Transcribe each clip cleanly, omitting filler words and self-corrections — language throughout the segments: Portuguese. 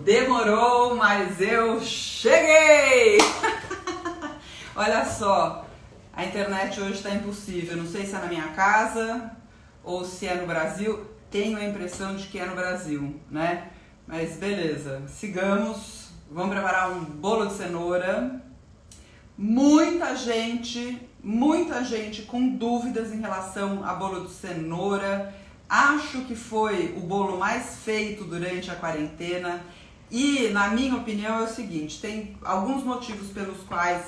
Demorou, mas eu cheguei! Olha só, a internet hoje está impossível. Não sei se é na minha casa ou se é no Brasil. Tenho a impressão de que é no Brasil, né? Mas beleza, sigamos. Vamos preparar um bolo de cenoura. Muita gente com dúvidas em relação a bolo de cenoura. Acho que foi o bolo mais feito durante a quarentena e, na minha opinião, é o seguinte, tem alguns motivos pelos quais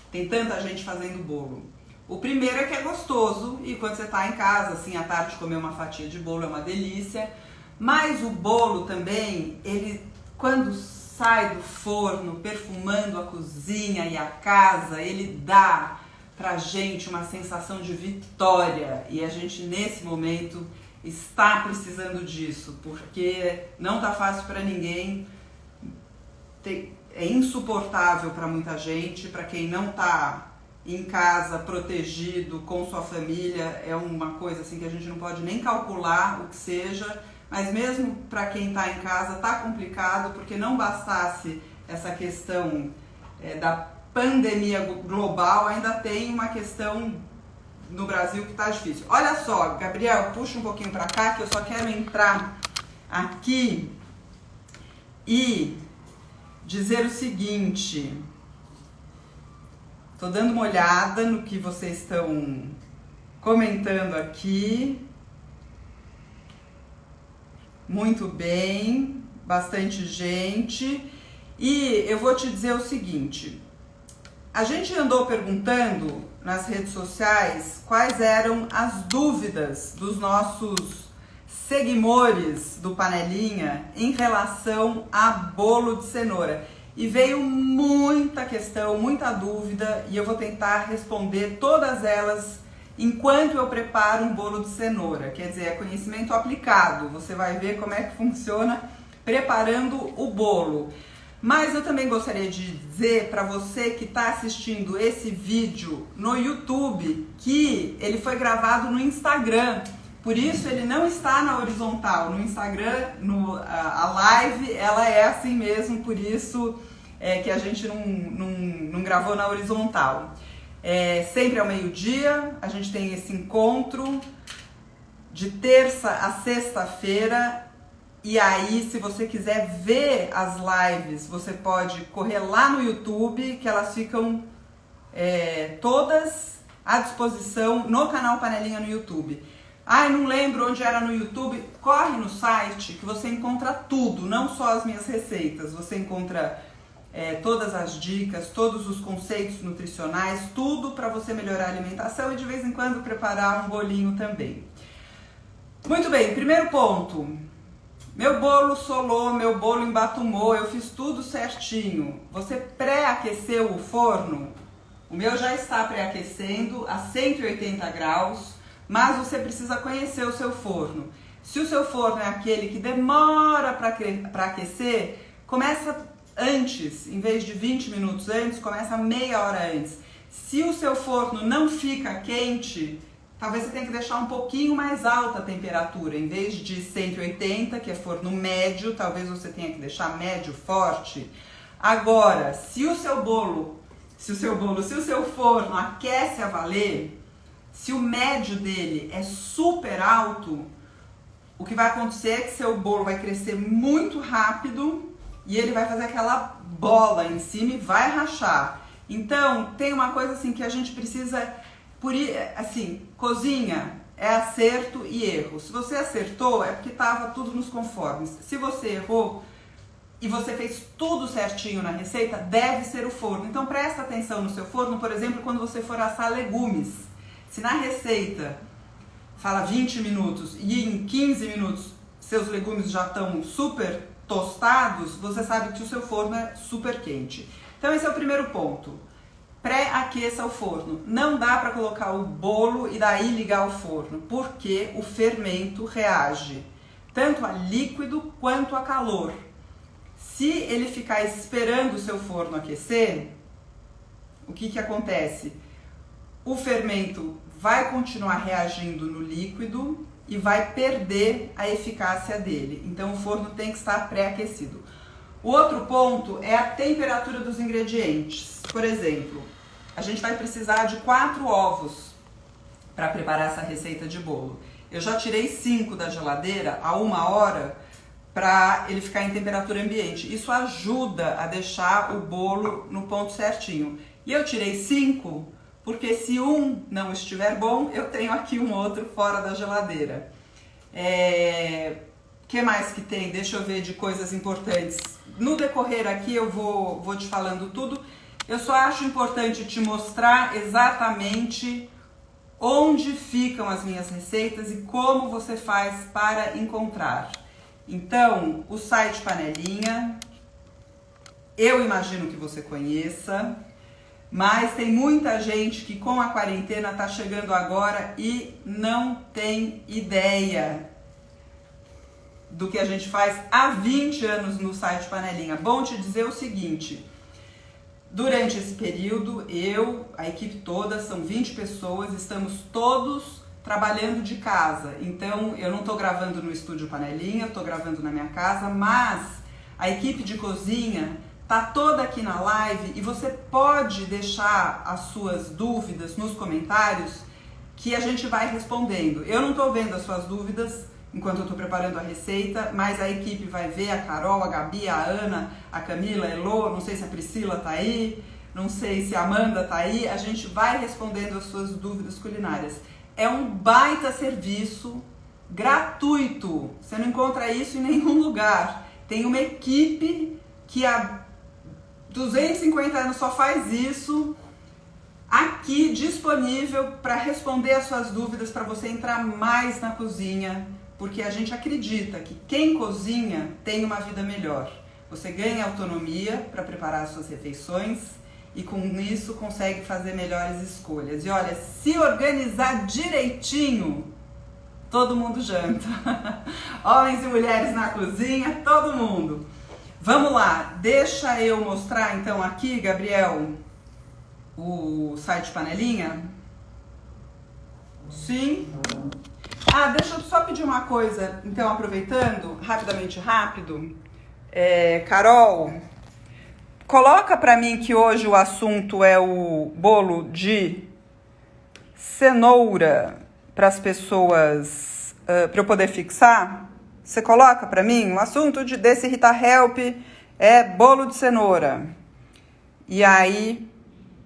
tem tanta gente fazendo bolo. O primeiro é que é gostoso e quando você está em casa, assim, à tarde, comer uma fatia de bolo é uma delícia, mas o bolo também, ele, quando sai do forno, perfumando a cozinha e a casa, ele dá pra gente uma sensação de vitória e a gente, nesse momento, está precisando disso, porque não tá fácil para ninguém, é insuportável para muita gente, para quem não tá em casa, protegido, com sua família, é uma coisa assim que a gente não pode nem calcular o que seja, mas mesmo para quem está em casa tá complicado, porque não bastasse essa questão da pandemia global, ainda tem uma questão no Brasil que tá difícil. Olha só, Gabriel, puxa um pouquinho para cá que eu só quero entrar aqui e dizer o seguinte. Tô dando uma olhada no que vocês estão comentando aqui. Muito bem, bastante gente. E eu vou te dizer o seguinte. A gente andou perguntando nas redes sociais quais eram as dúvidas dos nossos seguidores do Panelinha em relação a bolo de cenoura. E veio muita questão, muita dúvida, e eu vou tentar responder todas elas enquanto eu preparo um bolo de cenoura. Quer dizer, é conhecimento aplicado, você vai ver como é que funciona preparando o bolo. Mas eu também gostaria de dizer para você que está assistindo esse vídeo no YouTube que ele foi gravado no Instagram, por isso ele não está na horizontal. No Instagram, a live, ela é assim mesmo, por isso que a gente não gravou na horizontal. Sempre ao meio-dia, a gente tem esse encontro de terça a sexta-feira. E aí, se você quiser ver as lives, você pode correr lá no YouTube, que elas ficam todas à disposição no canal Panelinha no YouTube. Não lembro onde era no YouTube. Corre no site que você encontra tudo, não só as minhas receitas. Você encontra todas as dicas, todos os conceitos nutricionais, tudo para você melhorar a alimentação e de vez em quando preparar um bolinho também. Muito bem, primeiro ponto. Meu bolo solou, meu bolo embatumou, eu fiz tudo certinho. Você pré-aqueceu o forno? O meu já está pré-aquecendo a 180 graus, mas você precisa conhecer o seu forno. Se o seu forno é aquele que demora para aquecer, começa antes, em vez de 20 minutos antes, começa meia hora antes. Se o seu forno não fica quente, talvez você tenha que deixar um pouquinho mais alta a temperatura, em vez de 180, que é forno médio, talvez você tenha que deixar médio forte. Agora, se o seu forno aquece a valer, se o médio dele é super alto, o que vai acontecer é que seu bolo vai crescer muito rápido e ele vai fazer aquela bola em cima e vai rachar. Então, tem uma coisa assim que a gente precisa... cozinha é acerto e erro. Se você acertou, é porque estava tudo nos conformes. Se você errou e você fez tudo certinho na receita, deve ser o forno. Então presta atenção no seu forno, por exemplo, quando você for assar legumes. Se na receita fala 20 minutos e em 15 minutos seus legumes já estão super tostados, você sabe que o seu forno é super quente. Então esse é o primeiro ponto. Pré-aqueça o forno. Não dá para colocar o bolo e daí ligar o forno, porque o fermento reage tanto a líquido quanto a calor. Se ele ficar esperando o seu forno aquecer, o que acontece? O fermento vai continuar reagindo no líquido e vai perder a eficácia dele. Então o forno tem que estar pré-aquecido. O outro ponto é a temperatura dos ingredientes. Por exemplo, a gente vai precisar de 4 ovos para preparar essa receita de bolo. Eu já tirei 5 da geladeira a 1 hora para ele ficar em temperatura ambiente. Isso ajuda a deixar o bolo no ponto certinho. E eu tirei 5 porque se um não estiver bom, eu tenho aqui um outro fora da geladeira. Que mais que tem? Deixa eu ver de coisas importantes. No decorrer aqui eu vou te falando tudo. Eu só acho importante te mostrar exatamente onde ficam as minhas receitas e como você faz para encontrar. Então, o site Panelinha, eu imagino que você conheça, mas tem muita gente que com a quarentena está chegando agora e não tem ideia do que a gente faz há 20 anos no site Panelinha. Bom te dizer o seguinte, durante esse período, a equipe toda, são 20 pessoas, estamos todos trabalhando de casa. Então, eu não estou gravando no estúdio Panelinha, estou gravando na minha casa, mas a equipe de cozinha está toda aqui na live e você pode deixar as suas dúvidas nos comentários que a gente vai respondendo. Eu não estou vendo as suas dúvidas enquanto eu estou preparando a receita, mas a equipe vai ver, a Carol, a Gabi, a Ana, a Camila, a Elô, não sei se a Priscila tá aí, não sei se a Amanda tá aí, a gente vai respondendo as suas dúvidas culinárias. É um baita serviço gratuito, você não encontra isso em nenhum lugar. Tem uma equipe que há 250 anos só faz isso, aqui disponível para responder as suas dúvidas, para você entrar mais na cozinha, porque a gente acredita que quem cozinha tem uma vida melhor. Você ganha autonomia para preparar as suas refeições e com isso consegue fazer melhores escolhas. E olha, se organizar direitinho, todo mundo janta. Homens e mulheres na cozinha, todo mundo. Vamos lá, deixa eu mostrar então aqui, Gabriel, o site Panelinha. Sim. Deixa eu só pedir uma coisa, então, aproveitando, rápido. Carol, coloca pra mim que hoje o assunto é o bolo de cenoura para as pessoas, para eu poder fixar. Você coloca pra mim? O assunto desse Rita Help é bolo de cenoura. E aí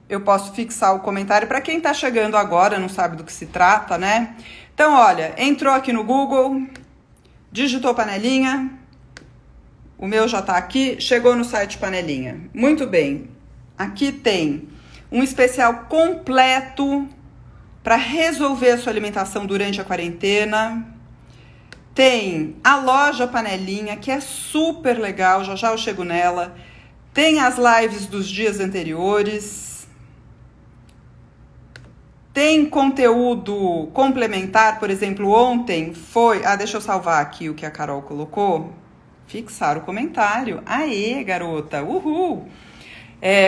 eu posso fixar o comentário para quem tá chegando agora, não sabe do que se trata, né? Então, olha, entrou aqui no Google, digitou Panelinha, o meu já tá aqui, chegou no site Panelinha. Muito bem, aqui tem um especial completo para resolver a sua alimentação durante a quarentena. Tem a loja Panelinha, que é super legal, já eu chego nela. Tem as lives dos dias anteriores. Tem conteúdo complementar, por exemplo, ontem foi... deixa eu salvar aqui o que a Carol colocou. Fixar o comentário. Aê, garota, uhul!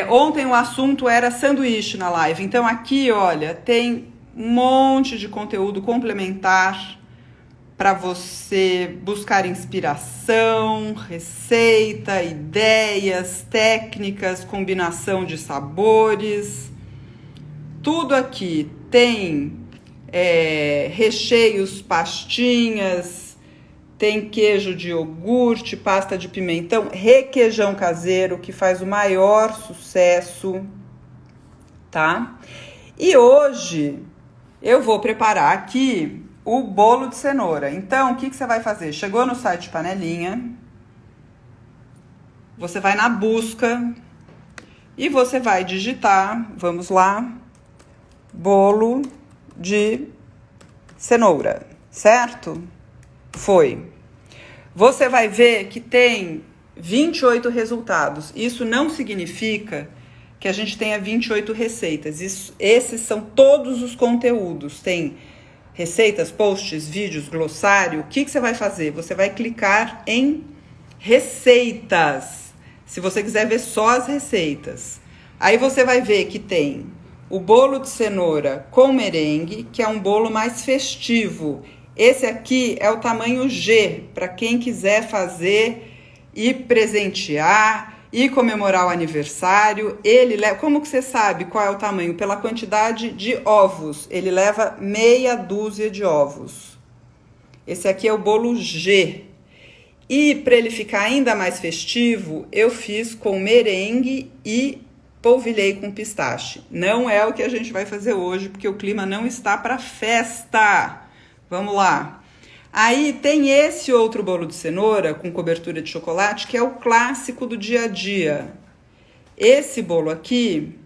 Ontem o assunto era sanduíche na live. Então aqui, olha, tem um monte de conteúdo complementar para você buscar inspiração, receita, ideias, técnicas, combinação de sabores. Tudo aqui tem recheios, pastinhas, tem queijo de iogurte, pasta de pimentão, requeijão caseiro, que faz o maior sucesso, tá? E hoje eu vou preparar aqui o bolo de cenoura. Então, o que você vai fazer? Chegou no site Panelinha, você vai na busca e você vai digitar, vamos lá, bolo de cenoura, certo? Foi. Você vai ver que tem 28 resultados. Isso não significa que a gente tenha 28 receitas. Esses são todos os conteúdos. Tem receitas, posts, vídeos, glossário. O que você vai fazer? Você vai clicar em receitas, se você quiser ver só as receitas. Aí você vai ver que tem o bolo de cenoura com merengue, que é um bolo mais festivo. Esse aqui é o tamanho G, para quem quiser fazer e presentear e comemorar o aniversário. Ele leva, como que você sabe qual é o tamanho? Pela quantidade de ovos. Ele leva meia dúzia de ovos. Esse aqui é o bolo G. E para ele ficar ainda mais festivo, eu fiz com merengue e polvilhei com pistache. Não é o que a gente vai fazer hoje, porque o clima não está para festa. Vamos lá. Aí tem esse outro bolo de cenoura com cobertura de chocolate, que é o clássico do dia a dia. Esse bolo aqui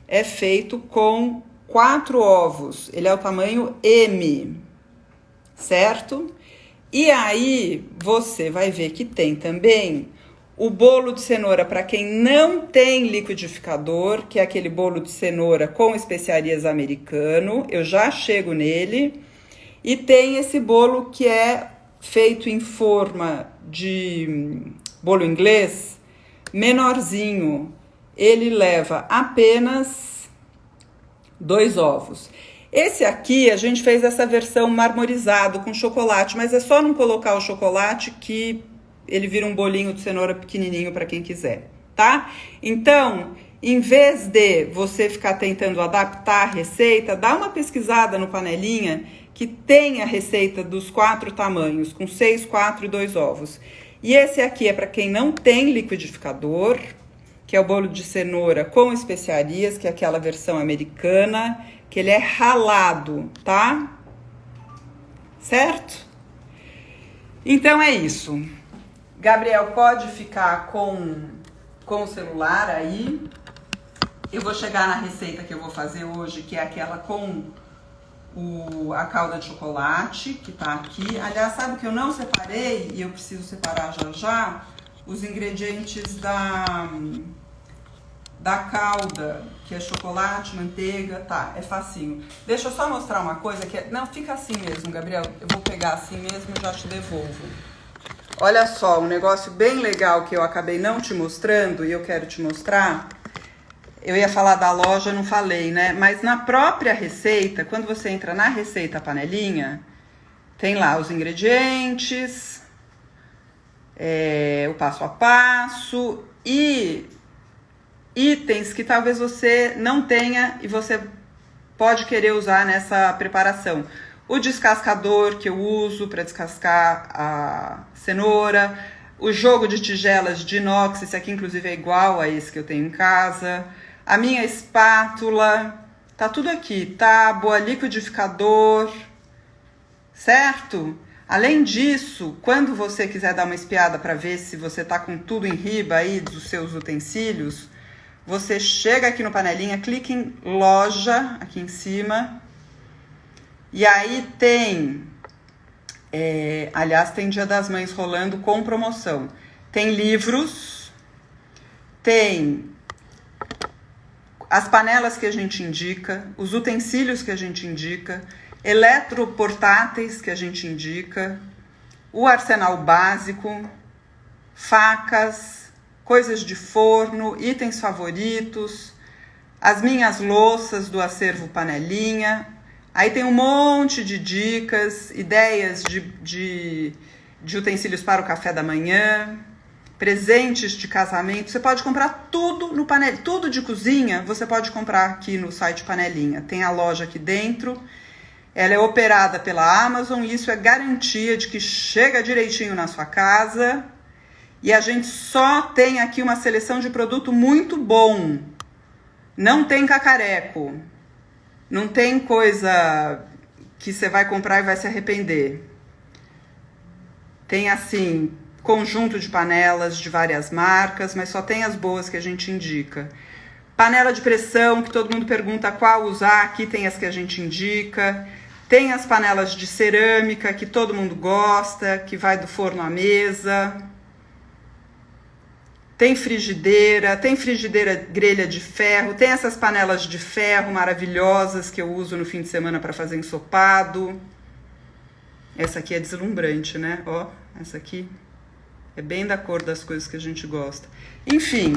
é feito com 4 ovos. Ele é o tamanho M, certo? E aí você vai ver que tem também o bolo de cenoura para quem não tem liquidificador, que é aquele bolo de cenoura com especiarias americano. Eu já chego nele. E tem esse bolo que é feito em forma de bolo inglês, menorzinho. Ele leva apenas 2 ovos. Esse aqui, a gente fez essa versão marmorizado com chocolate, mas é só não colocar o chocolate que ele vira um bolinho de cenoura pequenininho para quem quiser, tá? Então, em vez de você ficar tentando adaptar a receita, dá uma pesquisada no Panelinha que tem a receita dos 4 tamanhos, com 6, 4 e 2 ovos. E esse aqui é para quem não tem liquidificador, que é o bolo de cenoura com especiarias, que é aquela versão americana, que ele é ralado, tá? Certo? Então é isso. Gabriel, pode ficar com o celular aí. Eu vou chegar na receita que eu vou fazer hoje, que é aquela com a calda de chocolate, que tá aqui. Aliás, sabe o que eu não separei? E eu preciso separar já já? Os ingredientes da calda, que é chocolate, manteiga, tá, é facinho. Deixa eu só mostrar uma coisa que não, fica assim mesmo, Gabriel. Eu vou pegar assim mesmo e já te devolvo. Olha só, um negócio bem legal que eu acabei não te mostrando e eu quero te mostrar. Eu ia falar da loja, não falei, né? Mas na própria receita, quando você entra na receita Panelinha, tem lá os ingredientes, o passo a passo e itens que talvez você não tenha e você pode querer usar nessa preparação. O descascador que eu uso para descascar a cenoura, o jogo de tigelas de inox, esse aqui inclusive é igual a esse que eu tenho em casa, a minha espátula, tá tudo aqui, tábua, liquidificador, certo? Além disso, quando você quiser dar uma espiada para ver se você tá com tudo em riba aí dos seus utensílios, você chega aqui no Panelinha, clica em loja, aqui em cima, e aí tem, aliás, tem Dia das Mães rolando com promoção. Tem livros, tem as panelas que a gente indica, os utensílios que a gente indica, eletroportáteis que a gente indica, o arsenal básico, facas, coisas de forno, itens favoritos, as minhas louças do acervo Panelinha. Aí tem um monte de dicas, ideias de utensílios para o café da manhã, presentes de casamento. Você pode comprar tudo no Panelinha, tudo de cozinha você pode comprar aqui no site Panelinha. Tem a loja aqui dentro, ela é operada pela Amazon e isso é garantia de que chega direitinho na sua casa. E a gente só tem aqui uma seleção de produto muito bom. Não tem cacareco. Não tem coisa que você vai comprar e vai se arrepender. Tem, assim, conjunto de panelas de várias marcas, mas só tem as boas que a gente indica. Panela de pressão, que todo mundo pergunta qual usar, aqui tem as que a gente indica. Tem as panelas de cerâmica, que todo mundo gosta, que vai do forno à mesa. Tem frigideira grelha de ferro, tem essas panelas de ferro maravilhosas que eu uso no fim de semana para fazer ensopado. Essa aqui é deslumbrante, né? Ó, essa aqui é bem da cor das coisas que a gente gosta. Enfim,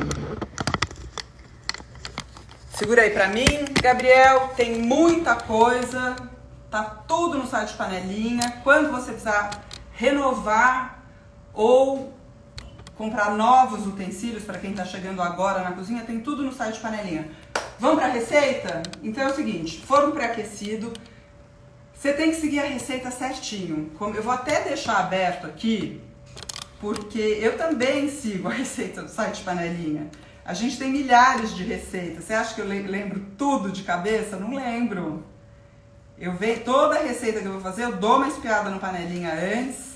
segura aí para mim, Gabriel, tem muita coisa, tá tudo no site Panelinha. Quando você precisar renovar ou comprar novos utensílios para quem está chegando agora na cozinha, tem tudo no site Panelinha. Vamos para a receita? Então é o seguinte, forno pré-aquecido, você tem que seguir a receita certinho. Eu vou até deixar aberto aqui, porque eu também sigo a receita do site Panelinha. A gente tem milhares de receitas. Você acha que eu lembro tudo de cabeça? Não lembro. Eu vejo toda a receita que eu vou fazer, eu dou uma espiada no Panelinha antes,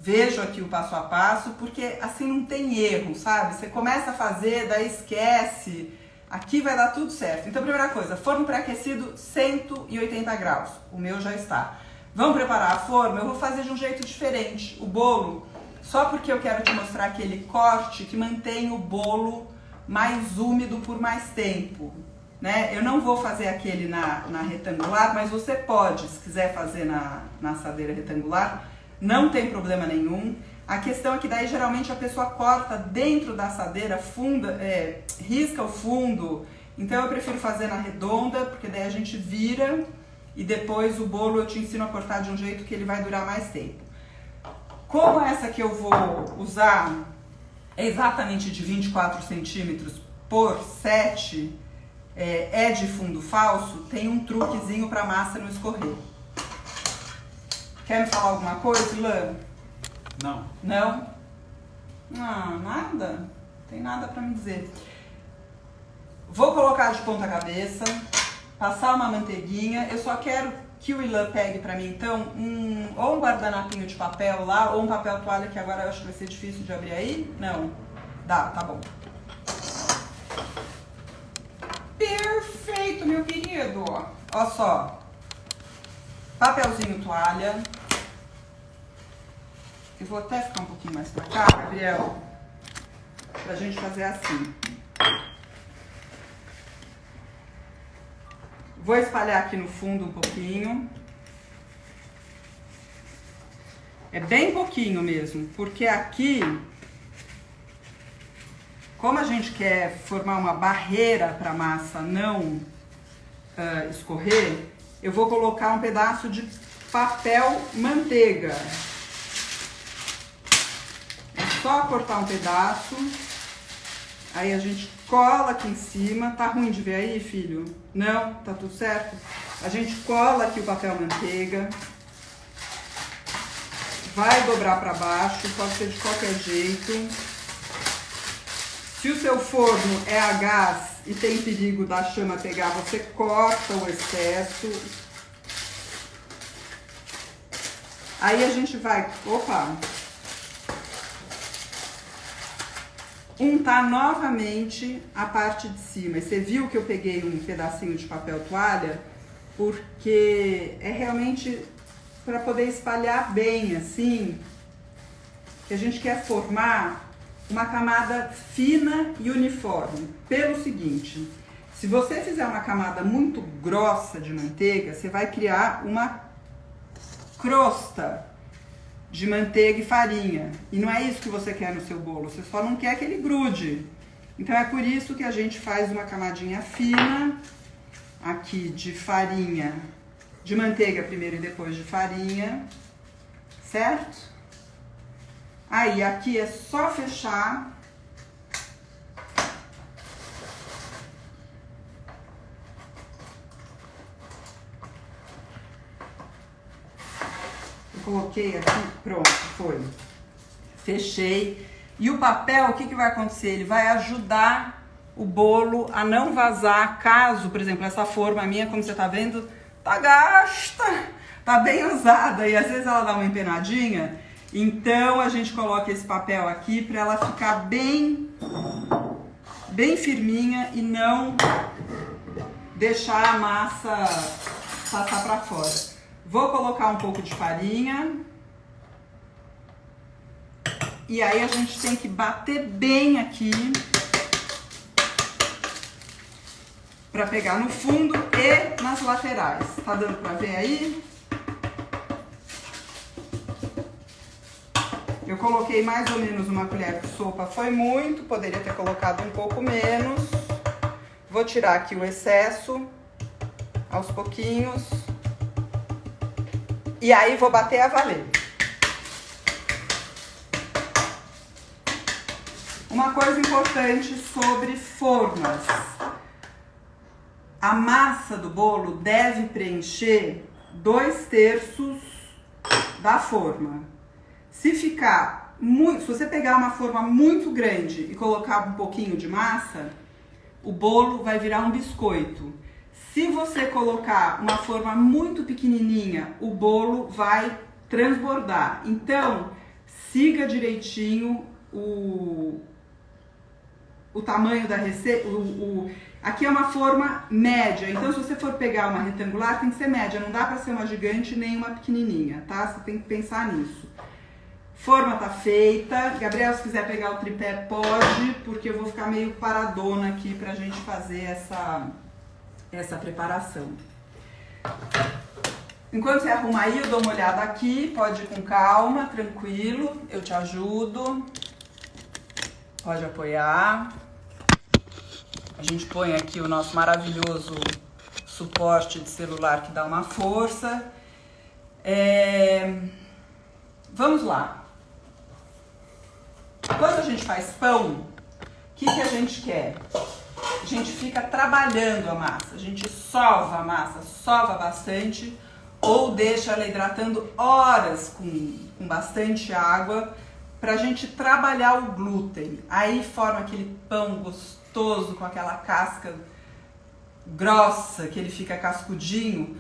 vejo aqui o passo a passo, porque assim não tem erro, sabe? Você começa a fazer, daí esquece. Aqui vai dar tudo certo. Então, primeira coisa, forno pré-aquecido 180 graus. O meu já está. Vamos preparar a forma? Eu vou fazer de um jeito diferente. O bolo, só porque eu quero te mostrar aquele corte que mantém o bolo mais úmido por mais tempo, né? Eu não vou fazer aquele na retangular, mas você pode, se quiser fazer na assadeira retangular, não tem problema nenhum. A questão é que daí geralmente a pessoa corta dentro da assadeira, risca o fundo. Então eu prefiro fazer na redonda, porque daí a gente vira e depois o bolo eu te ensino a cortar de um jeito que ele vai durar mais tempo. Como essa que eu vou usar é exatamente de 24 centímetros por 7, é de fundo falso, tem um truquezinho para a massa não escorrer. Quer me falar alguma coisa, Ilan? Não. Não? Ah, nada? Não tem nada pra me dizer. Vou colocar de ponta cabeça, passar uma manteiguinha. Eu só quero que o Ilan pegue pra mim, então, ou um guardanapinho de papel lá, ou um papel toalha, que agora eu acho que vai ser difícil de abrir aí. Não? Dá, tá bom. Perfeito, meu querido. Ó só. Papelzinho toalha. Eu vou até ficar um pouquinho mais pra cá, Gabriel, pra gente fazer assim. Vou espalhar aqui no fundo um pouquinho. É bem pouquinho mesmo, porque aqui, como a gente quer formar uma barreira para a massa não escorrer, eu vou colocar um pedaço de papel manteiga. Só cortar um pedaço, aí a gente cola aqui em cima. Tá ruim de ver aí, filho? Não? Tá tudo certo? A gente cola aqui o papel manteiga, vai dobrar para baixo, pode ser de qualquer jeito. Se o seu forno é a gás e tem perigo da chama pegar, você corta o excesso. Aí a gente vai... Opa! Untar novamente a parte de cima. E você viu que eu peguei um pedacinho de papel toalha, porque é realmente para poder espalhar bem assim, que a gente quer formar uma camada fina e uniforme. Pelo seguinte, se você fizer uma camada muito grossa de manteiga, você vai criar uma crosta de manteiga e farinha. E não é isso que você quer no seu bolo, você só não quer que ele grude. Então é por isso que a gente faz uma camadinha fina aqui de farinha, de manteiga primeiro e depois de farinha, certo? Aí aqui é só fechar. Coloquei aqui, pronto, foi. Fechei. E o papel, o que vai acontecer? Ele vai ajudar o bolo a não vazar, caso, por exemplo, essa forma minha, como você tá vendo, tá gasta, tá bem usada e às vezes ela dá uma empenadinha. Então a gente coloca esse papel aqui para ela ficar bem firminha e não deixar a massa passar para fora. Vou colocar um pouco de farinha. E aí a gente tem que bater bem aqui para pegar no fundo e nas laterais. Tá dando para ver aí? Eu coloquei mais ou menos uma colher de sopa, foi muito, poderia ter colocado um pouco menos. Vou tirar aqui o excesso aos pouquinhos. E aí vou bater a valer. Uma coisa importante sobre formas. A massa do bolo deve preencher 2/3 da forma. Se ficar muito, se você pegar uma forma muito grande e colocar um pouquinho de massa, o bolo vai virar um biscoito. Se você colocar uma forma muito pequenininha, o bolo vai transbordar. Então, siga direitinho o tamanho da receita. Aqui é uma forma média, então se você for pegar uma retangular, tem que ser média, não dá pra ser uma gigante nem uma pequenininha, tá? Você tem que pensar nisso. Forma tá feita. Gabriel, se quiser pegar o tripé, pode, porque eu vou ficar meio paradona aqui pra gente fazer essa preparação. Enquanto você arruma aí, eu dou uma olhada aqui, pode ir com calma, tranquilo, eu te ajudo. Pode apoiar. A gente põe aqui o nosso maravilhoso suporte de celular que dá uma força. Vamos lá. Quando a gente faz pão, o que a gente quer? A gente fica trabalhando a massa, a gente sova a massa, sova bastante, ou deixa ela hidratando horas com bastante água, pra gente trabalhar o glúten. Aí forma aquele pão gostoso com aquela casca grossa, que ele fica cascudinho.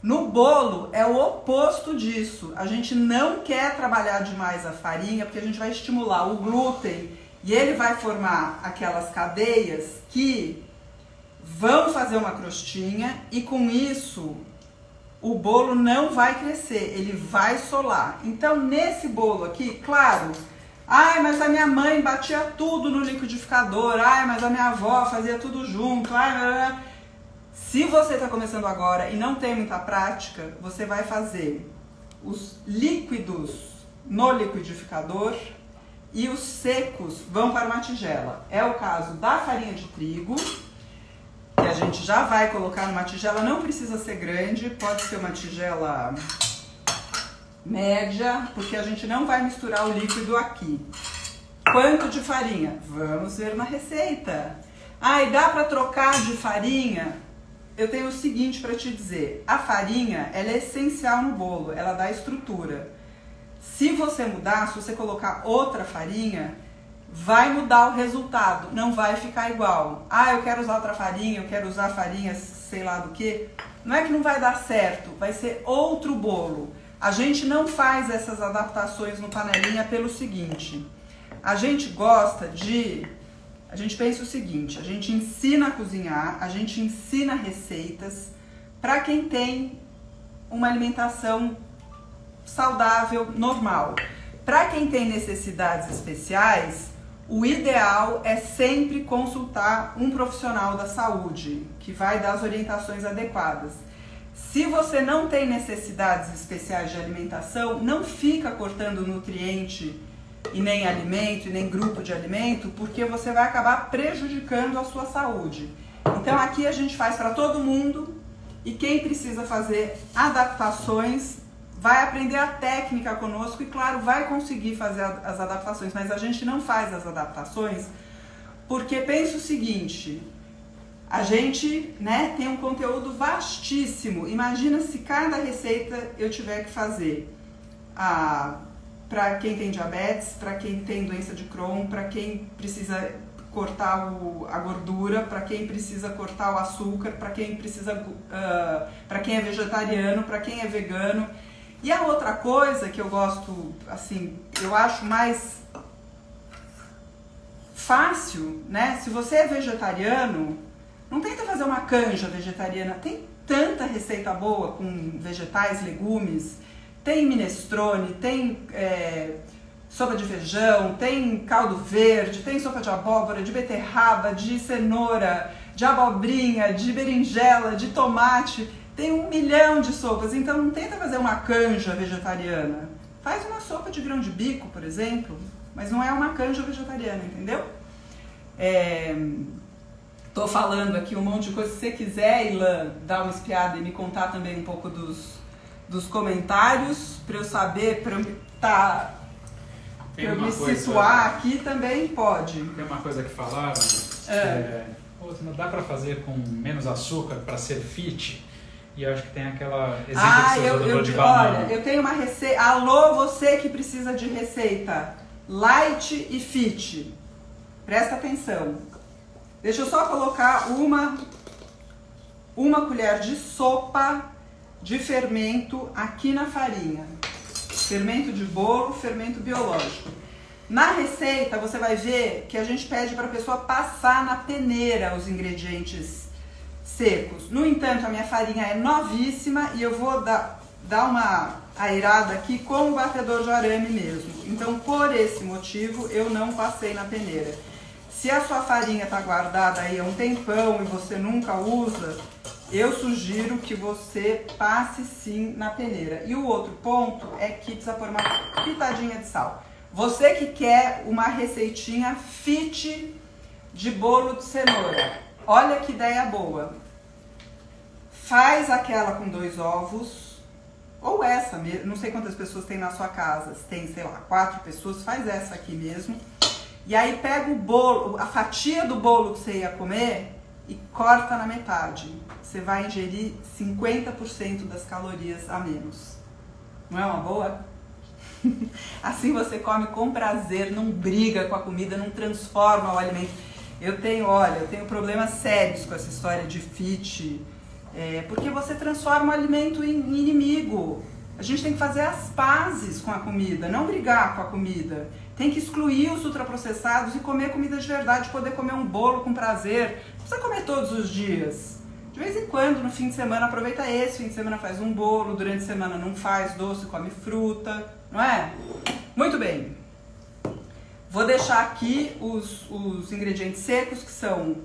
No bolo é o oposto disso. A gente não quer trabalhar demais a farinha, porque a gente vai estimular o glúten e ele vai formar aquelas cadeias que vão fazer uma crostinha e com isso o bolo não vai crescer, ele vai solar. Então nesse bolo aqui, claro, ai, mas a minha mãe batia tudo no liquidificador, ai, mas a minha avó fazia tudo junto, ai, se você está começando agora e não tem muita prática, você vai fazer os líquidos no liquidificador e os secos vão para uma tigela. É o caso da farinha de trigo, que a gente já vai colocar numa tigela, não precisa ser grande, pode ser uma tigela média, porque a gente não vai misturar o líquido aqui. Quanto de farinha? Vamos ver na receita. E dá para trocar de farinha? Eu tenho o seguinte para te dizer, a farinha ela é essencial no bolo, ela dá estrutura. Se você mudar, se você colocar outra farinha, vai mudar o resultado, não vai ficar igual. Eu quero usar outra farinha, eu quero usar farinha sei lá do que. Não é que não vai dar certo, vai ser outro bolo. A gente não faz essas adaptações no panelinha pelo seguinte, a gente pensa o seguinte, a gente ensina a cozinhar, a gente ensina receitas para quem tem uma alimentação saudável, normal. Para quem tem necessidades especiais, o ideal é sempre consultar um profissional da saúde, que vai dar as orientações adequadas. Se você não tem necessidades especiais de alimentação, não fica cortando nutriente e nem alimento, e nem grupo de alimento, porque você vai acabar prejudicando a sua saúde. Então aqui a gente faz para todo mundo e quem precisa fazer adaptações vai aprender a técnica conosco e, claro, vai conseguir fazer as adaptações, mas a gente não faz as adaptações porque pensa o seguinte, a gente, tem um conteúdo vastíssimo. Imagina se cada receita eu tiver que fazer para quem tem diabetes, para quem tem doença de Crohn, para quem precisa cortar a gordura, para quem precisa cortar o açúcar, para quem para quem é vegetariano, para quem é vegano. E a outra coisa que eu gosto, assim, eu acho mais fácil, se você é vegetariano, não tenta fazer uma canja vegetariana, tem tanta receita boa com vegetais, legumes, tem minestrone, tem sopa de feijão, tem caldo verde, tem sopa de abóbora, de beterraba, de cenoura, de abobrinha, de berinjela, de tomate. Tem 1 milhão de sopas, então não tenta fazer uma canja vegetariana. Faz uma sopa de grão de bico, por exemplo, mas não é uma canja vegetariana, entendeu? Tô falando aqui um monte de coisa. Se você quiser, Ilan, dar uma espiada e me contar também um pouco dos comentários para eu saber, para eu me situar aqui também pode. Tem uma coisa que falaram, não dá para fazer com menos açúcar para ser fit. E eu acho que tem aquela exemplo de banana. Olha, eu tenho uma receita. Alô, você que precisa de receita light e fit. Presta atenção. Deixa eu só colocar uma colher de sopa de fermento aqui na farinha. Fermento de bolo, fermento biológico. Na receita você vai ver que a gente pede para a pessoa passar na peneira os ingredientes secos. No entanto, a minha farinha é novíssima e eu vou dar uma aerada aqui com o batedor de arame mesmo. Então, por esse motivo, eu não passei na peneira. Se a sua farinha está guardada aí há um tempão e você nunca usa, eu sugiro que você passe sim na peneira. E o outro ponto é que precisa pôr uma pitadinha de sal. Você que quer uma receitinha fit de bolo de cenoura, olha que ideia boa. Faz aquela com 2 ovos, ou essa mesmo, não sei quantas pessoas tem na sua casa, se tem, sei lá, 4 pessoas, faz essa aqui mesmo. E aí pega o bolo, a fatia do bolo que você ia comer e corta na metade. Você vai ingerir 50% das calorias a menos. Não é uma boa? Assim você come com prazer, não briga com a comida, não transforma o alimento. Eu tenho problemas sérios com essa história de fit, porque você transforma o alimento em inimigo. A gente tem que fazer as pazes com a comida, não brigar com a comida. Tem que excluir os ultraprocessados e comer comida de verdade, poder comer um bolo com prazer. Não precisa comer todos os dias. De vez em quando, no fim de semana, aproveita esse fim de semana, faz um bolo, durante a semana não faz doce, come fruta, não é? Muito bem. Vou deixar aqui os ingredientes secos, que são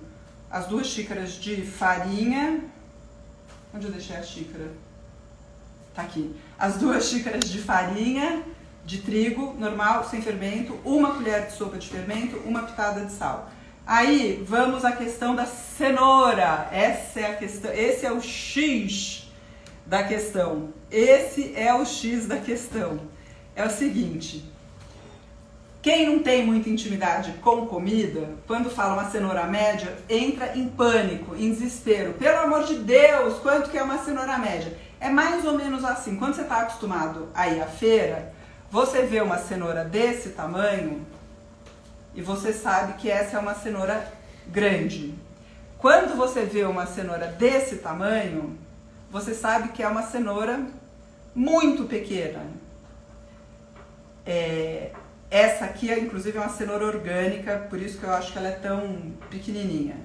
as 2 xícaras de farinha. Onde eu deixei a xícara? Tá aqui. As 2 xícaras de farinha de trigo, normal, sem fermento, 1 colher de sopa de fermento, 1 pitada de sal. Aí, vamos à questão da cenoura. Essa é a questão, esse é o X da questão. Esse é o X da questão. É o seguinte, quem não tem muita intimidade com comida, quando fala uma cenoura média, entra em pânico, em desespero. Pelo amor de Deus, quanto que é uma cenoura média? É mais ou menos assim, quando você está acostumado a ir à feira, você vê uma cenoura desse tamanho e você sabe que essa é uma cenoura grande. Quando você vê uma cenoura desse tamanho, você sabe que é uma cenoura muito pequena. Essa aqui, inclusive, é uma cenoura orgânica, por isso que eu acho que ela é tão pequenininha.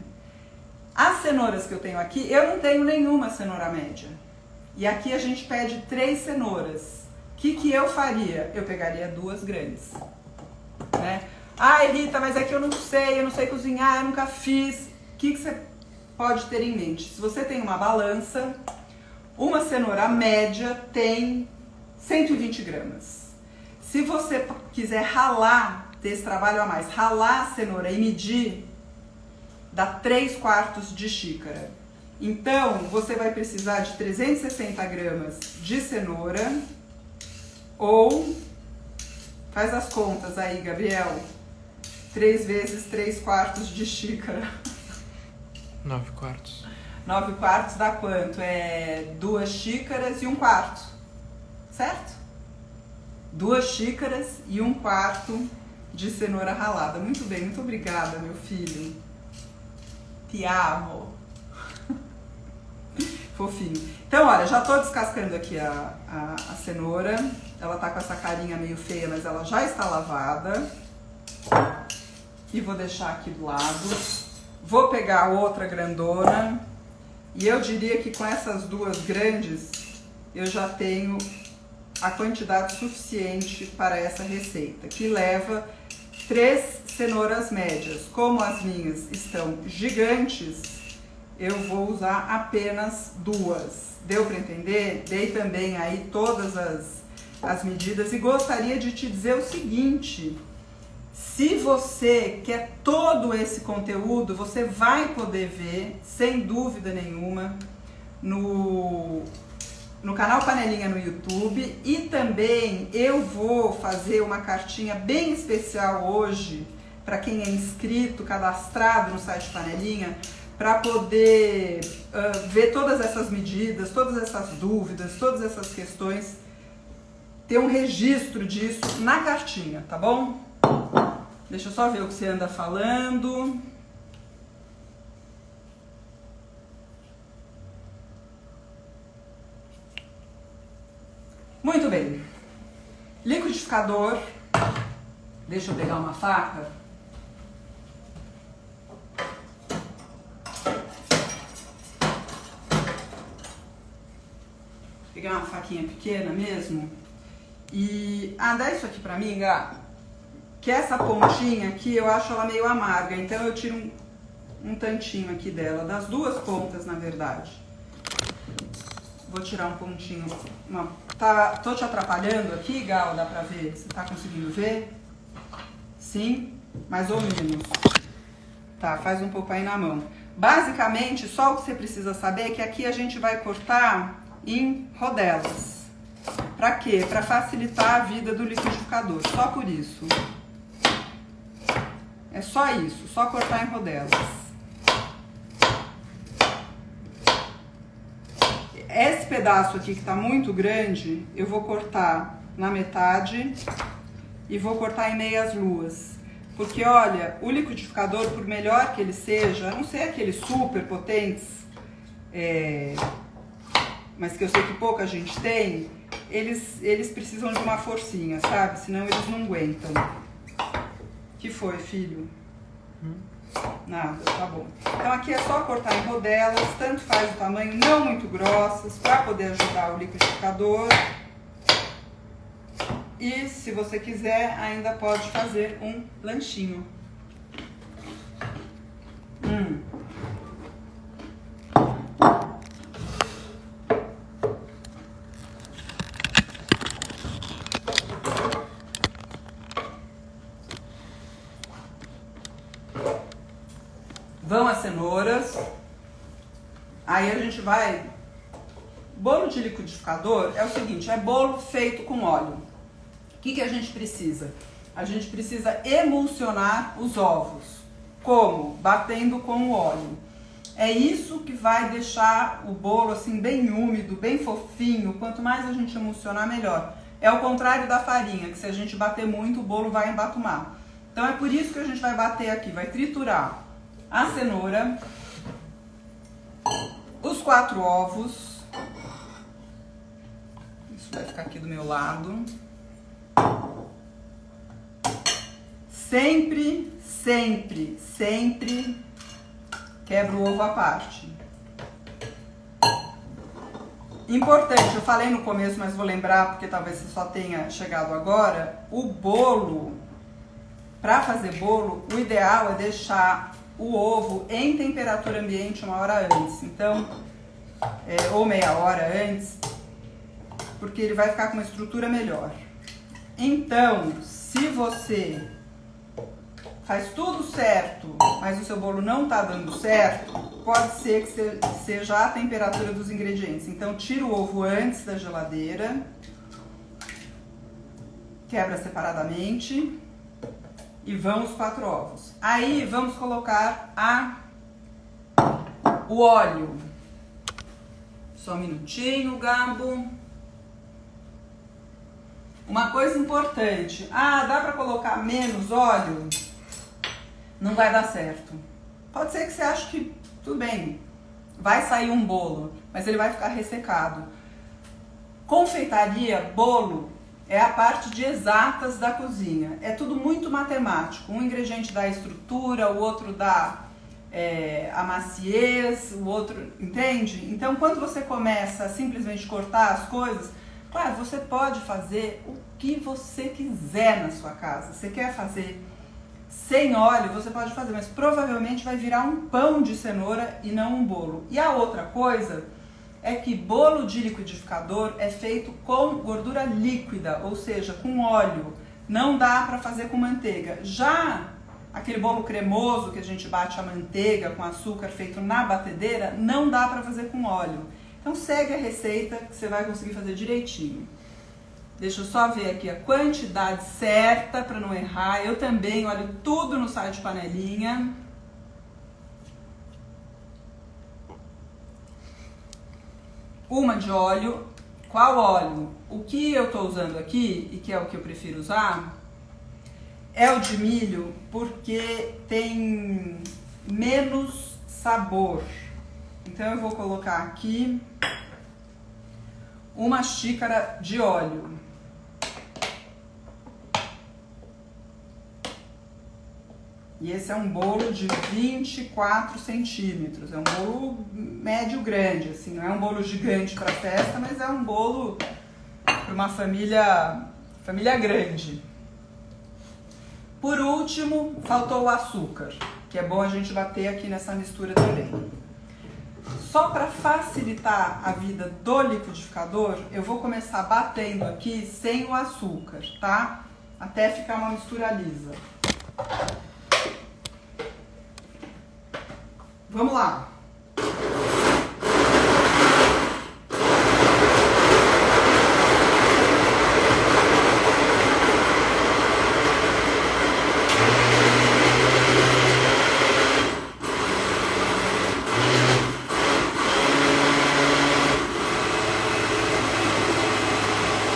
As cenouras que eu tenho aqui, eu não tenho nenhuma cenoura média. E aqui a gente pede 3 cenouras. O que eu faria? Eu pegaria 2 grandes. Né? Ai, Rita, mas é que eu não sei cozinhar, eu nunca fiz. O que você pode ter em mente? Se você tem uma balança, uma cenoura média tem 120 gramas. Se você quiser ralar, ter esse trabalho a mais, ralar a cenoura e medir, dá 3/4 de xícara. Então, você vai precisar de 360 gramas de cenoura, ou, faz as contas aí, Gabriel, 3 vezes 3/4 de xícara. 9/4. 9/4 dá quanto? É 2 xícaras e 1/4, certo? 2 xícaras e 1/4 de cenoura ralada. Muito bem, muito obrigada, meu filho. Te amo. Fofinho. Então, olha, já tô descascando aqui a cenoura. Ela tá com essa carinha meio feia, mas ela já está lavada. E vou deixar aqui do lado. Vou pegar outra grandona. E eu diria que com essas 2 grandes, eu já tenho a quantidade suficiente para essa receita, que leva 3 cenouras médias. Como as minhas estão gigantes, eu vou usar apenas 2. Deu para entender? Dei também aí todas as medidas e gostaria de te dizer o seguinte: se você quer todo esse conteúdo, você vai poder ver, sem dúvida nenhuma, no no canal Panelinha no YouTube, e também eu vou fazer uma cartinha bem especial hoje para quem é inscrito, cadastrado no site Panelinha, para poder ver todas essas medidas, todas essas dúvidas, todas essas questões, ter um registro disso na cartinha, tá bom? Deixa eu só ver o que você anda falando. Muito bem. Liquidificador. Deixa eu pegar uma faca. Pegar uma faquinha pequena mesmo. E dá isso aqui pra mim, Gá. Que essa pontinha aqui eu acho ela meio amarga, então eu tiro um tantinho aqui dela, das duas pontas, na verdade. Vou tirar um pontinho. Tô te atrapalhando aqui, Gal? Dá pra ver? Você tá conseguindo ver? Sim? Mais ou menos. Tá, faz um pouco aí na mão. Basicamente, só o que você precisa saber é que aqui a gente vai cortar em rodelas. Pra quê? Pra facilitar a vida do liquidificador. Só por isso. É só isso, só cortar em rodelas. Esse pedaço aqui que tá muito grande, eu vou cortar na metade e vou cortar em meias luas. Porque, olha, o liquidificador, por melhor que ele seja, a não ser aqueles super potentes, mas que eu sei que pouca gente tem, eles precisam de uma forcinha, sabe? Senão eles não aguentam. Que foi, filho? Nada, tá bom. Então aqui é só cortar em rodelas, tanto faz o tamanho, não muito grossas, para poder ajudar o liquidificador. E se você quiser, ainda pode fazer um lanchinho. Vão as cenouras. Aí a gente vai... Bolo de liquidificador é o seguinte, é bolo feito com óleo. O que a gente precisa? A gente precisa emulsionar os ovos. Como? Batendo com o óleo. É isso que vai deixar o bolo assim bem úmido, bem fofinho. Quanto mais a gente emulsionar, melhor. É o contrário da farinha, que se a gente bater muito, o bolo vai embatumar. Então é por isso que a gente vai bater aqui, vai triturar a cenoura, os 4 ovos, isso vai ficar aqui do meu lado, sempre quebra o ovo à parte. Importante, eu falei no começo, mas vou lembrar porque talvez você só tenha chegado agora, o bolo, para fazer bolo, o ideal é deixar o ovo em temperatura ambiente 1 hora antes, então, ou meia hora antes, porque ele vai ficar com uma estrutura melhor. Então, se você faz tudo certo, mas o seu bolo não está dando certo, pode ser que seja a temperatura dos ingredientes. Então, tira o ovo antes da geladeira, quebra separadamente. E vão os 4 ovos. Aí vamos colocar o óleo. Só um minutinho, Gabo. Uma coisa importante. Dá pra colocar menos óleo? Não vai dar certo. Pode ser que você ache que tudo bem, vai sair um bolo, mas ele vai ficar ressecado. Confeitaria, bolo, é a parte de exatas da cozinha. É tudo muito matemático. Um ingrediente dá a estrutura, o outro dá a maciez, o outro... Entende? Então, quando você começa a simplesmente cortar as coisas, claro, você pode fazer o que você quiser na sua casa. Você quer fazer sem óleo, você pode fazer, mas provavelmente vai virar um pão de cenoura e não um bolo. E a outra coisa é que bolo de liquidificador é feito com gordura líquida, ou seja, com óleo. Não dá para fazer com manteiga. Já aquele bolo cremoso que a gente bate a manteiga com açúcar feito na batedeira, não dá para fazer com óleo. Então segue a receita que você vai conseguir fazer direitinho. Deixa eu só ver aqui a quantidade certa para não errar. Eu também olho tudo no site Panelinha. Uma de óleo. Qual óleo? O que eu estou usando aqui, e que é o que eu prefiro usar, é o de milho, porque tem menos sabor. Então eu vou colocar aqui uma xícara de óleo. E esse é um bolo de 24 centímetros. É um bolo médio grande, assim, não é um bolo gigante para festa, mas é um bolo para uma família grande. Por último, faltou o açúcar, que é bom a gente bater aqui nessa mistura também. Só para facilitar a vida do liquidificador, eu vou começar batendo aqui sem o açúcar, tá? Até ficar uma mistura lisa. Vamos lá.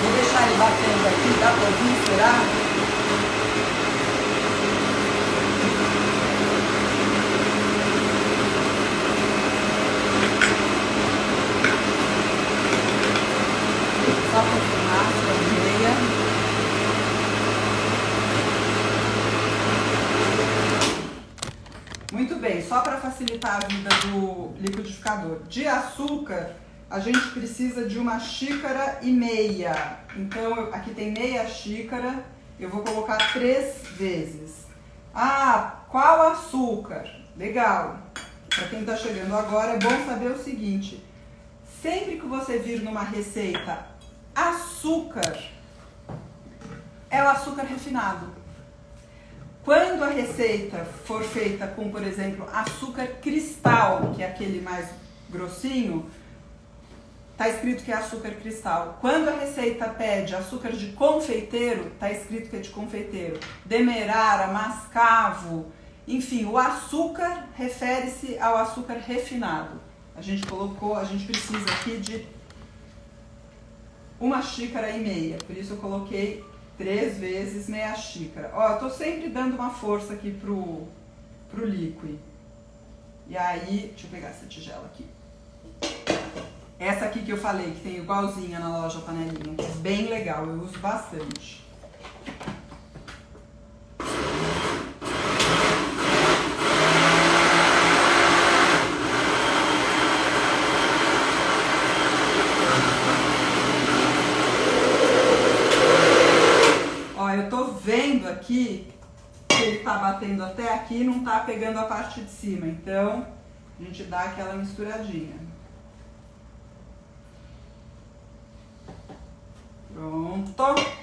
Vou deixar ele batendo aqui, dá pra ouvir, será? Só confirmar se é meia. Muito bem, só para facilitar a vida do liquidificador. De açúcar, a gente precisa de 1,5 xícaras. Então, aqui tem meia xícara, eu vou colocar 3 vezes. Ah, qual açúcar? Legal. Para quem está chegando agora, é bom saber o seguinte. Sempre que você vir numa receita açúcar, é o açúcar refinado. Quando a receita for feita com, por exemplo, açúcar cristal, que é aquele mais grossinho, tá escrito que é açúcar cristal. Quando a receita pede açúcar de confeiteiro, tá escrito que é de confeiteiro. Demerara, mascavo, enfim, o açúcar refere-se ao açúcar refinado. A gente precisa aqui de 1,5 xícaras, por isso eu coloquei 3 vezes meia xícara. Ó, eu tô sempre dando uma força aqui pro líquido. E aí, deixa eu pegar essa tigela aqui. Essa aqui que eu falei, que tem igualzinha na loja Panelinha, que é bem legal, eu uso bastante. Vendo aqui que ele tá batendo até aqui e não tá pegando a parte de cima, então a gente dá aquela misturadinha. Pronto.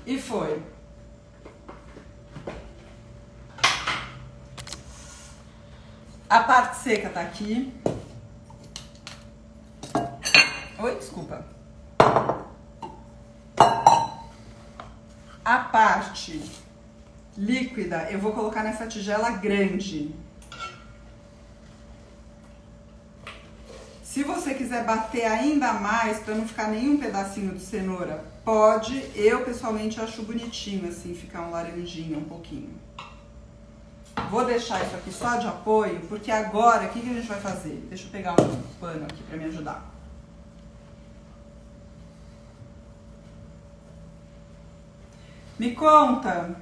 E foi. A parte seca tá aqui. Oi, desculpa. A parte líquida eu vou colocar nessa tigela grande. Se você quiser bater ainda mais, para não ficar nenhum pedacinho de cenoura, pode. Eu, pessoalmente, acho bonitinho, assim, ficar um laranjinha um pouquinho. Vou deixar isso aqui só de apoio, porque agora, o que a gente vai fazer? Deixa eu pegar um pano aqui para me ajudar. Me conta,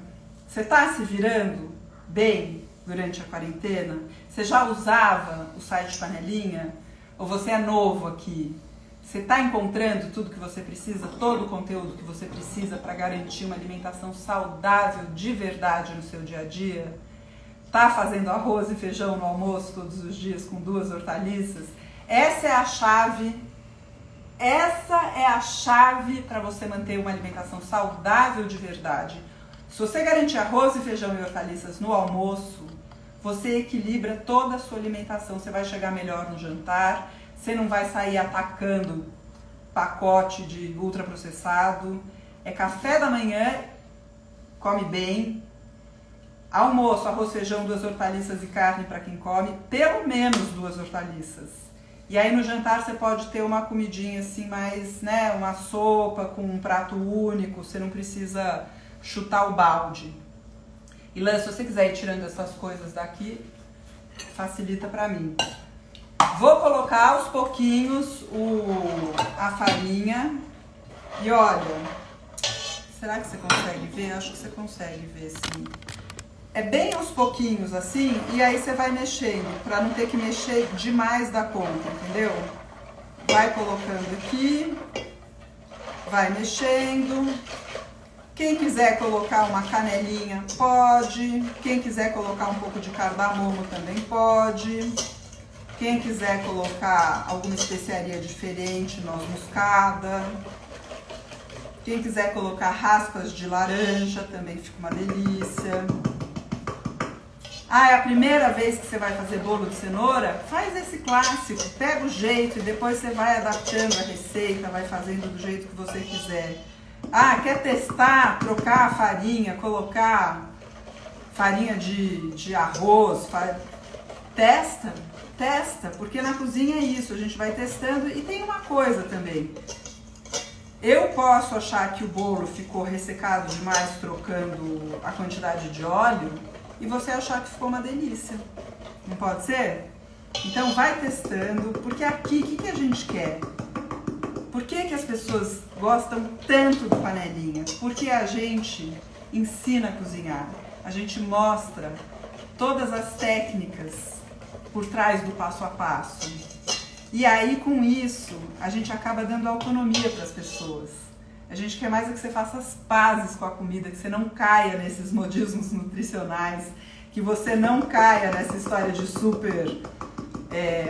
você tá se virando bem durante a quarentena? Você já usava o site Panelinha? Ou você é novo aqui? Você está encontrando tudo que você precisa, todo o conteúdo que você precisa para garantir uma alimentação saudável de verdade no seu dia a dia? Está fazendo arroz e feijão no almoço todos os dias com 2 hortaliças? Essa é a chave para você manter uma alimentação saudável de verdade. Se você garantir arroz e feijão e hortaliças no almoço, você equilibra toda a sua alimentação. Você vai chegar melhor no jantar, você não vai sair atacando pacote de ultraprocessado. É café da manhã, come bem. Almoço, arroz, feijão, 2 hortaliças e carne para quem come, pelo menos 2 hortaliças. E aí no jantar você pode ter uma comidinha assim mais, né, uma sopa com um prato único, você não precisa chutar o balde. E Lan, se você quiser ir tirando essas coisas daqui, facilita para mim. Vou colocar aos pouquinhos a farinha. E olha, será que você consegue ver? Acho que você consegue ver, sim. É bem aos pouquinhos assim, e aí você vai mexendo, para não ter que mexer demais da conta, entendeu? Vai colocando aqui, vai mexendo. Quem quiser colocar uma canelinha, pode. Quem quiser colocar um pouco de cardamomo também pode. Quem quiser colocar alguma especiaria diferente, noz moscada. Quem quiser colocar raspas de laranja, também fica uma delícia. Ah, é a primeira vez que você vai fazer bolo de cenoura? Faz esse clássico, pega o jeito e depois você vai adaptando a receita, vai fazendo do jeito que você quiser. Ah, quer testar, trocar a farinha, colocar farinha de arroz? Testa, porque na cozinha é isso, a gente vai testando. E tem uma coisa também, eu posso achar que o bolo ficou ressecado demais trocando a quantidade de óleo, e você achar que ficou uma delícia. Não pode ser? Então vai testando, porque aqui, o que a gente quer? Por que as pessoas gostam tanto do panelinha? Porque a gente ensina a cozinhar, a gente mostra todas as técnicas por trás do passo a passo. E aí com isso, a gente acaba dando autonomia para as pessoas. A gente quer mais é que você faça as pazes com a comida, que você não caia nesses modismos nutricionais, que você não caia nessa história de super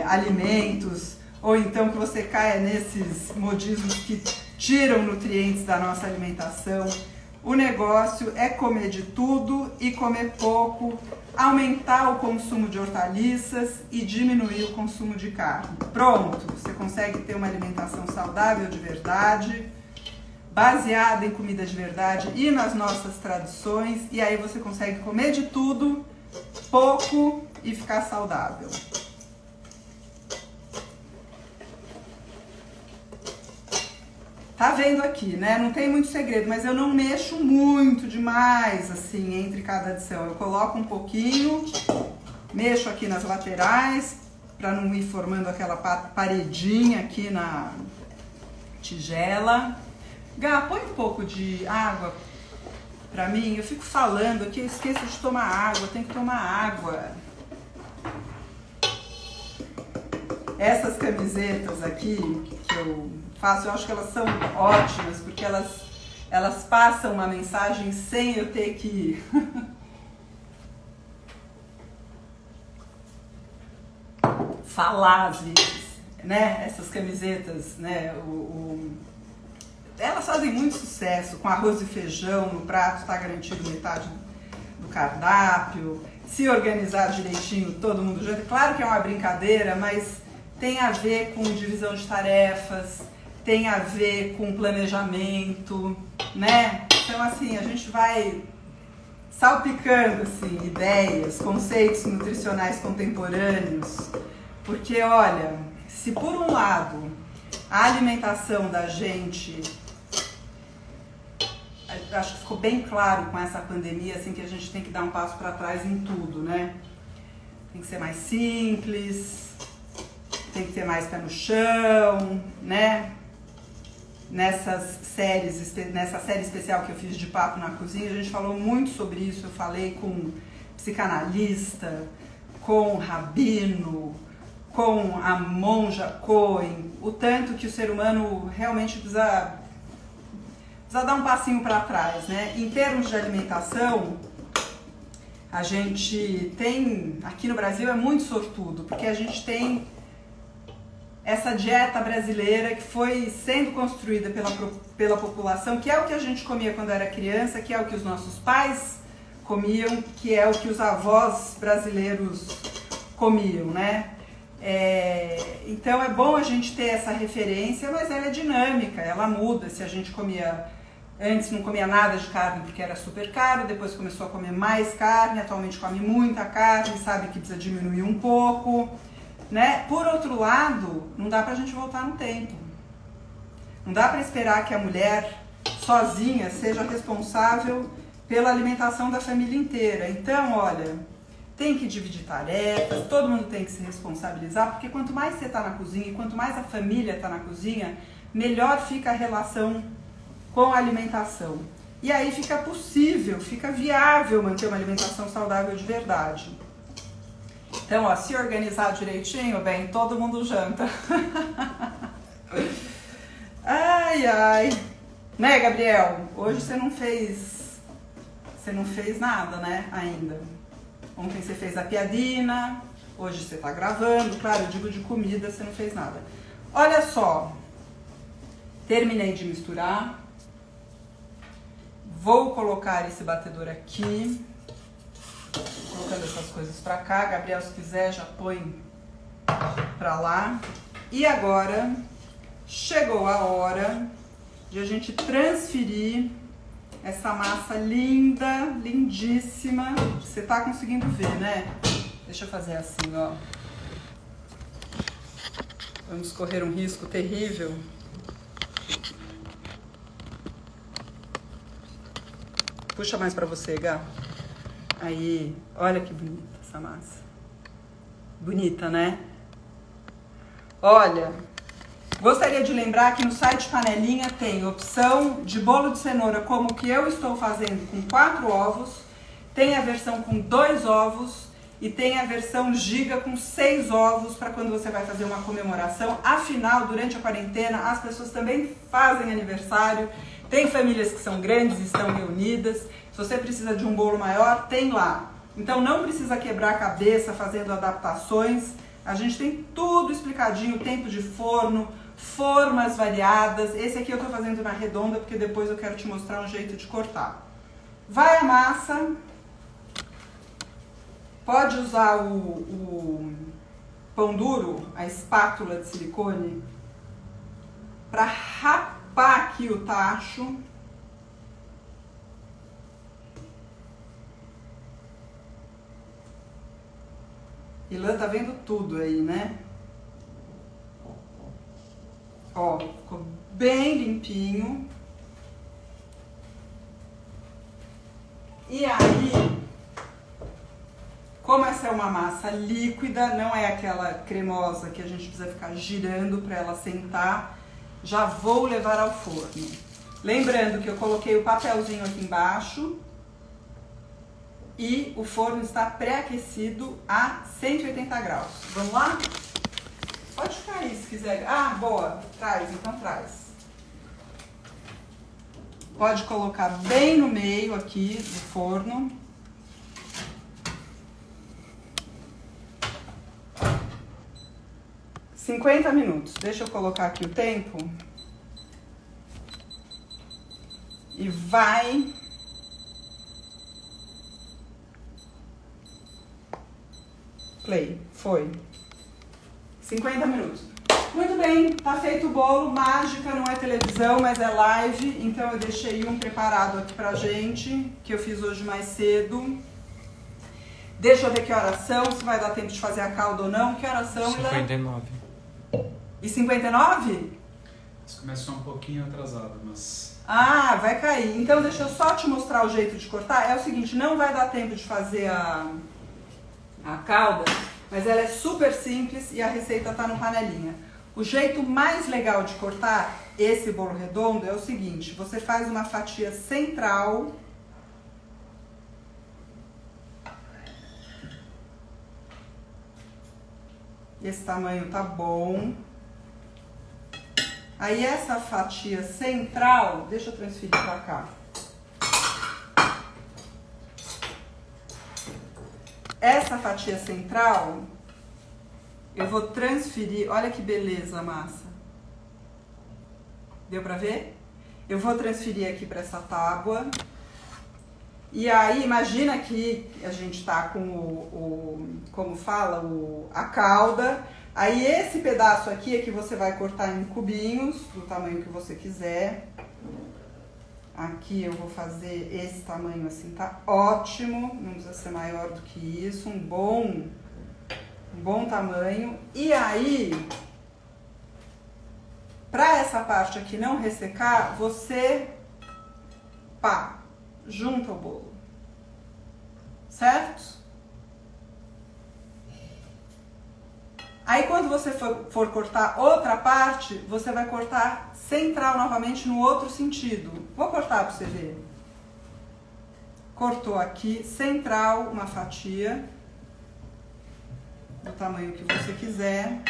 alimentos, ou então que você caia nesses modismos que tiram nutrientes da nossa alimentação. O negócio é comer de tudo e comer pouco, aumentar o consumo de hortaliças e diminuir o consumo de carne. Pronto, você consegue ter uma alimentação saudável de verdade, baseada em comida de verdade e nas nossas tradições, e aí você consegue comer de tudo, pouco e ficar saudável. Tá vendo aqui, né? Não tem muito segredo, mas eu não mexo muito demais, assim, entre cada adição. Eu coloco um pouquinho, mexo aqui nas laterais, para não ir formando aquela paredinha aqui na tigela. Gá, põe um pouco de água pra mim. Eu fico falando aqui, eu esqueço de tomar água, tem que tomar água. Essas camisetas aqui que eu faço, eu acho que elas são ótimas, porque elas passam uma mensagem sem eu ter que falar às vezes, né? Essas camisetas, né? Elas fazem muito sucesso, com arroz e feijão no prato, está garantido metade do cardápio. Se organizar direitinho, todo mundo junto. Claro que é uma brincadeira, mas tem a ver com divisão de tarefas, tem a ver com planejamento, né? Então, assim, a gente vai salpicando, assim, ideias, conceitos nutricionais contemporâneos, porque, olha, se por um lado a alimentação da gente, acho que ficou bem claro com essa pandemia, assim, que a gente tem que dar um passo para trás em tudo, né? Tem que ser mais simples, tem que ter mais pé no chão, né? Nessa série especial que eu fiz de Papo na Cozinha, a gente falou muito sobre isso. Eu falei com psicanalista, com rabino, com a monja Cohen, o tanto que o ser humano realmente precisa dar um passinho para trás, né? Em termos de alimentação, a gente tem, aqui no Brasil é muito sortudo, porque a gente tem essa dieta brasileira que foi sendo construída pela população, que é o que a gente comia quando era criança, que é o que os nossos pais comiam, que é o que os avós brasileiros comiam, né? Então é bom a gente ter essa referência, mas ela é dinâmica, ela muda. Se a gente comia, antes não comia nada de carne porque era super caro, depois começou a comer mais carne, atualmente come muita carne, sabe que precisa diminuir um pouco, né? Por outro lado, não dá pra gente voltar no tempo. Não dá pra esperar que a mulher sozinha seja responsável pela alimentação da família inteira. Então, olha, tem que dividir tarefas, todo mundo tem que se responsabilizar, porque quanto mais você está na cozinha e quanto mais a família está na cozinha, melhor fica a relação com a alimentação. E aí fica possível, fica viável manter uma alimentação saudável de verdade. Então, ó, se organizar direitinho, bem, todo mundo janta. Ai, ai. Né, Gabriel? Hoje você não fez nada, né, ainda. Ontem você fez a piadina, hoje você tá gravando. Claro, eu digo de comida, você não fez nada. Olha só, terminei de misturar. Vou colocar esse batedor aqui. Colocando essas coisas pra cá. Gabriel, se quiser, já põe pra lá. E agora, chegou a hora de a gente transferir essa massa linda, lindíssima. Você tá conseguindo ver, né? Deixa eu fazer assim, ó. Vamos correr um risco terrível. Puxa mais pra você, Gá. Aí, olha que bonita essa massa. Bonita, né? Olha, gostaria de lembrar que no site Panelinha tem opção de bolo de cenoura, como o que eu estou fazendo com 4 ovos. Tem a versão com 2 ovos e tem a versão giga com 6 ovos para quando você vai fazer uma comemoração. Afinal, durante a quarentena, as pessoas também fazem aniversário. Tem famílias que são grandes e estão reunidas. Se você precisa de um bolo maior, tem lá. Então não precisa quebrar a cabeça fazendo adaptações. A gente tem tudo explicadinho, tempo de forno, formas variadas. Esse aqui eu tô fazendo na redonda porque depois eu quero te mostrar um jeito de cortar. Vai a massa. Pode usar o pão duro, a espátula de silicone, para rapar aqui o tacho. Ilan tá vendo tudo aí, né? Ó, ficou bem limpinho. E aí, como essa é uma massa líquida, não é aquela cremosa que a gente precisa ficar girando para ela sentar, já vou levar ao forno. Lembrando que eu coloquei o papelzinho aqui embaixo e o forno está pré-aquecido a 180 graus. Vamos lá? Pode ficar aí se quiser. Ah, boa. Traz, então traz. Pode colocar bem no meio aqui do forno. $50 minutos. Deixa eu colocar aqui o tempo. E vai... Play. Foi. 50 minutos. Muito bem, tá feito o bolo. Mágica, não é televisão, mas é live. Então eu deixei um preparado aqui pra gente, que eu fiz hoje mais cedo. Deixa eu ver que horas são, se vai dar tempo de fazer a calda ou não. Que horas são, 59. E 59? Eles começam um pouquinho atrasado, mas... Ah, vai cair. Então deixa eu só te mostrar o jeito de cortar. É o seguinte, não vai dar tempo de fazer a calda, mas ela é super simples e a receita tá no Panelinha. O jeito mais legal de cortar esse bolo redondo é o seguinte, você faz uma fatia central. Esse tamanho tá bom. Aí essa fatia central, deixa eu transferir pra cá. Essa fatia central, eu vou transferir, olha que beleza a massa. Deu pra ver? Eu vou transferir aqui para essa tábua. E aí, imagina que a gente tá com como fala, a calda. Aí esse pedaço aqui é que você vai cortar em cubinhos, do tamanho que você quiser. Aqui eu vou fazer esse tamanho assim, tá ótimo. Não precisa ser maior do que isso, um bom tamanho. E aí, para essa parte aqui não ressecar, você, pá, junta o bolo, certo? Aí quando você for cortar outra parte, você vai cortar central novamente no outro sentido. Vou cortar para você ver. Cortou aqui, central, uma fatia, do tamanho que você quiser.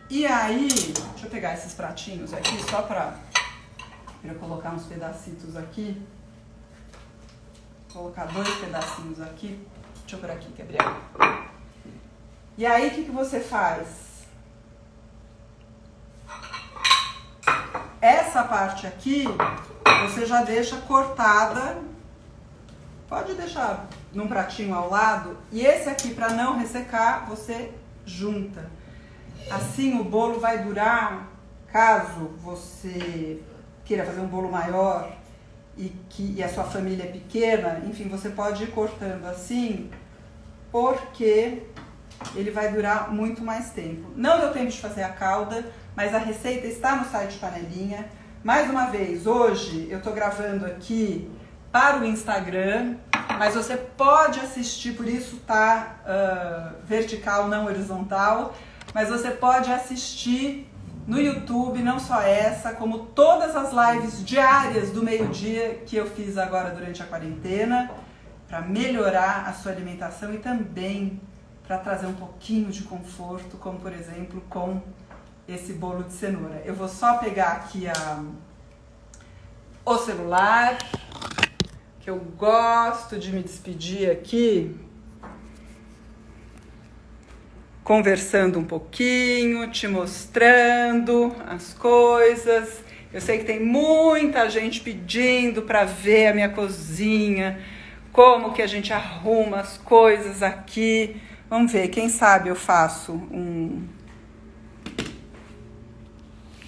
E aí, deixa eu pegar esses pratinhos aqui, só para eu colocar uns pedacitos aqui. Vou colocar 2 pedacinhos aqui. Deixa eu por aqui, Gabriel. E aí, o que você faz? Essa parte aqui, você já deixa cortada. Pode deixar num pratinho ao lado. E esse aqui, para não ressecar, você junta. Assim o bolo vai durar, caso você queira fazer um bolo maior e a sua família é pequena, enfim, você pode ir cortando assim, porque ele vai durar muito mais tempo. Não deu tempo de fazer a calda, mas a receita está no site Panelinha. Mais uma vez, hoje eu estou gravando aqui para o Instagram, mas você pode assistir, por isso tá vertical, não horizontal, mas você pode assistir no YouTube, não só essa, como todas as lives diárias do meio-dia que eu fiz agora durante a quarentena, para melhorar a sua alimentação e também para trazer um pouquinho de conforto, como por exemplo com esse bolo de cenoura. Eu vou só pegar aqui o celular, que eu gosto de me despedir aqui, conversando um pouquinho, te mostrando as coisas. Eu sei que tem muita gente pedindo para ver a minha cozinha, como que a gente arruma as coisas aqui. Vamos ver, quem sabe eu faço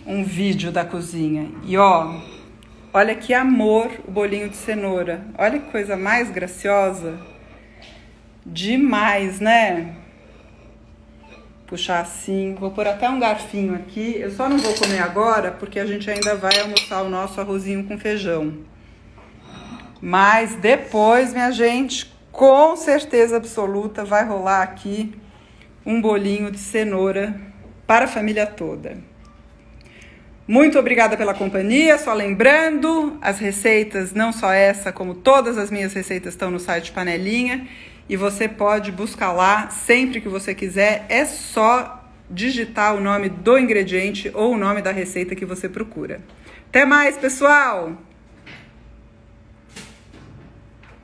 um vídeo da cozinha. E ó, olha que amor o bolinho de cenoura. Olha que coisa mais graciosa. Demais, né? Puxar assim, vou pôr até um garfinho aqui. Eu só não vou comer agora porque a gente ainda vai almoçar o nosso arrozinho com feijão. Mas depois, minha gente, com certeza absoluta vai rolar aqui um bolinho de cenoura para a família toda. Muito obrigada pela companhia. Só lembrando, as receitas, não só essa, como todas as minhas receitas estão no site Panelinha. E você pode buscar lá sempre que você quiser. É só digitar o nome do ingrediente ou o nome da receita que você procura. Até mais, pessoal!